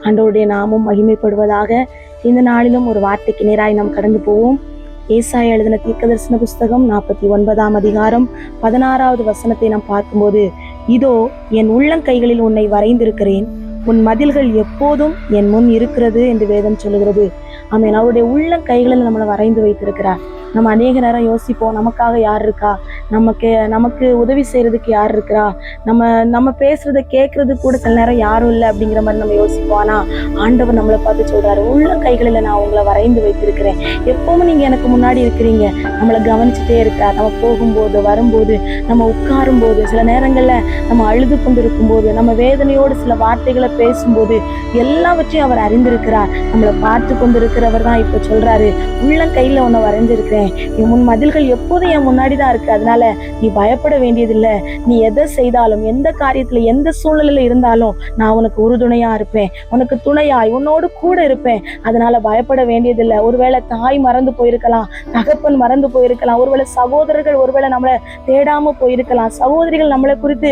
ஆண்டவருடைய நாமம் மகிமைப்படுவதாக. இந்த நாளிலும் ஒரு வார்த்தைக்கு நேராய் நாம் கடந்து போவோம். ஏசாயா எழுதின தீர்க்கதரிசன புஸ்தகம் 49ஆம் அதிகாரம் 16வது வசனத்தை நாம் பார்க்கும்போது, இதோ என் உள்ளங்கைகளில் உன்னை வரைந்திருக்கிறேன், உன் மதில்கள் எப்போதும் என் முன் இருக்கிறது என்று வேதம் சொல்லுகிறது. ஆமென். அவருடைய உள்ளங்கைகளில் நம்மளை வரைந்து வைத்திருக்கிறார். நம்ம அநேக நேரம் யோசிப்போம், நமக்காக யார் இருக்கா, நமக்கு உதவி செய்யறதுக்கு யார் இருக்கிறா, நம்ம பேசுறத கேட்கறது கூட சில நேரம் யாரும் இல்லை அப்படிங்கிற மாதிரி நம்ம யோசிப்போம். ஆனா ஆண்டவர் நம்மளை பார்த்து சொல்றாரு, உள்ளங்கைகளில் நான் உங்களை வரைந்து வைத்திருக்கிறேன், எப்பவும் நீங்க எனக்கு முன்னாடி இருக்கிறீங்க. நம்மளை கவனிச்சுட்டே இருக்கிறார். நம்ம போகும்போது வரும்போது, நம்ம உட்காரும் போது, சில நேரங்கள்ல நம்ம அழுது கொண்டு இருக்கும்போது, நம்ம வேதனையோடு சில வார்த்தைகளை பேசும்போது, எல்லாவற்றையும் அவர் அறிந்திருக்கிறார். நம்மளை பார்த்து கொண்டு இருக்கிறவர் தான் இப்ப சொல்றாரு, உள்ளங்கையில உன்னை வரைஞ்சிருக்கிறேன், உன் மதில்கள் எப்போதும் என் முன்னாடி தான் இருக்கு, அதனால நீ பயப்பட வேண்டியதில்லை. நீ எதை செய்தாலும், எந்த காரியத்துல, எந்த சூழ்நிலையில இருந்தாலும் நான் உனக்கு உறுதுணையா இருப்பேன், உனக்கு துணையாய் உன்னோடு கூட இருப்பேன். அதனால பயப்பட வேண்டியதில்லை. ஒருவேளை தாய் மறந்து போயிருக்கலாம், தகப்பன் மறந்து போயிருக்கலாம், ஒருவேளை சகோதரர்கள் ஒருவேளை நம்மளை தேடாம போயிருக்கலாம், சகோதரிகள் நம்மளை குறித்து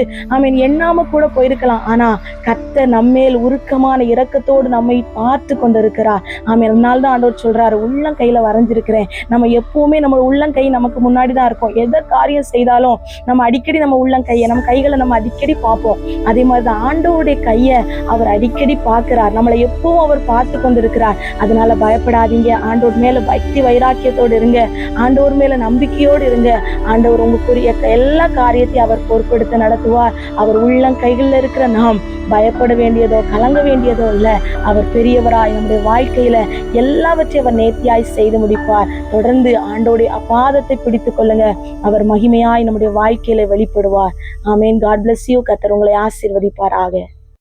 எண்ணாம கூட போயிருக்கலாம். ஆனா கர்த்தர் நம்மேல் உருக்கமான இரக்கத்தோடு நம்மை பார்த்து கொண்டிருக்கிறார். அதனால்தான் ஆண்டவர் சொல்றாரு, உள்ளங்கையில வரைஞ்சிருக்கிறேன். நம்ம எப்பவுமே நம்ம உள்ளங்கை நமக்கு முன்னாடி தான் இருக்கும். எதை காரியம் செய்தாலும் நம்ம அடிக்கடி நம்ம உள்ளங்கையை, நம்ம கைகளை நம்ம அடிக்கடி பார்ப்போம். அதே மாதிரிதான் ஆண்டவருடைய கையை அவர் அடிக்கடி பார்க்கிறார். நம்மளை எப்பவும் அவர் பார்த்து கொண்டிருக்கிறார். அதனால பயப்படாதீங்க. ஆண்டவர் மேல பக்தி வைராக்கியத்தோடு இருங்க. ஆண்டவர் மேல நம்பிக்கையோடு இருங்க. ஆண்டவர் உங்களுக்குரிய எல்லா காரியத்தையும் அவர் பொறுப்பெடுத்து நடத்துவார். அவர் உள்ளங்கைகளில் இருக்கிற நாம் பயப்பட வேண்டியதோ கலங்க வேண்டியதோ இல்லை. அவர் பெரியவராய் நம்முடைய வாழ்க்கையில எல்லாவற்றையும் அவர் நேர்த்தியாய் செய்து முடிப்பார். தொடர்ந்து ஆண்டோடைய பாதத்தை பிடித்துக் கொள்ளுங்க. அவர் மகிமையாய் நம்முடைய வாழ்க்கையில வெளிப்படுவார். ஆமென். God bless you. கர்த்தர் உங்களை ஆசீர்வதிப்பாராக.